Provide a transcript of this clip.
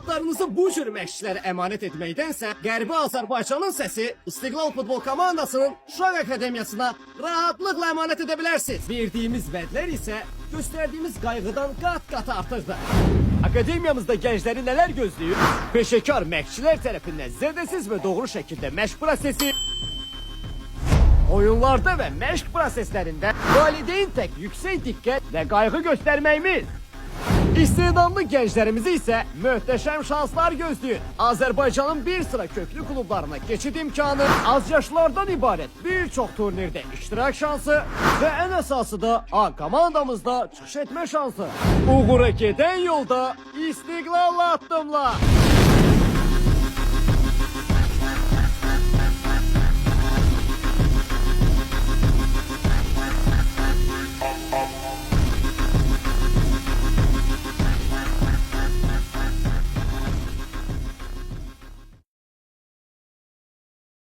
Həyatlarınızı bu cür məşqçilərə əmanət etməkdənsə, Qərbi Azərbaycanın səsi İstiqlal Futbol komandasının Uşaq Akademiyasına rahatlıqla əmanət edə bilərsiniz. Verdiyimiz vədlər isə göstərdiyimiz qayğıdan qat-qat artıqdır. Akademiyamızda gəncləri nələr gözləyir? Peşəkar məşqçilər tərəfindən zədəsiz və doğru şəkildə məşq prosesi, oyunlarda və məşq proseslərində valideyn tək yüksək diqqət və qayğı göstərməyimiz. İstedadlı gənclərimizi isə möhtəşəm şanslar gözləyir. Azərbaycanın bir sıra köklü klublarına keçid imkanı, az yaşlardan ibarət bir çox turnirdə iştirak şansı və ən əsası da A komandamızda çıxış etmə şansı. Uğura gedən yolda istiqlalla addımla.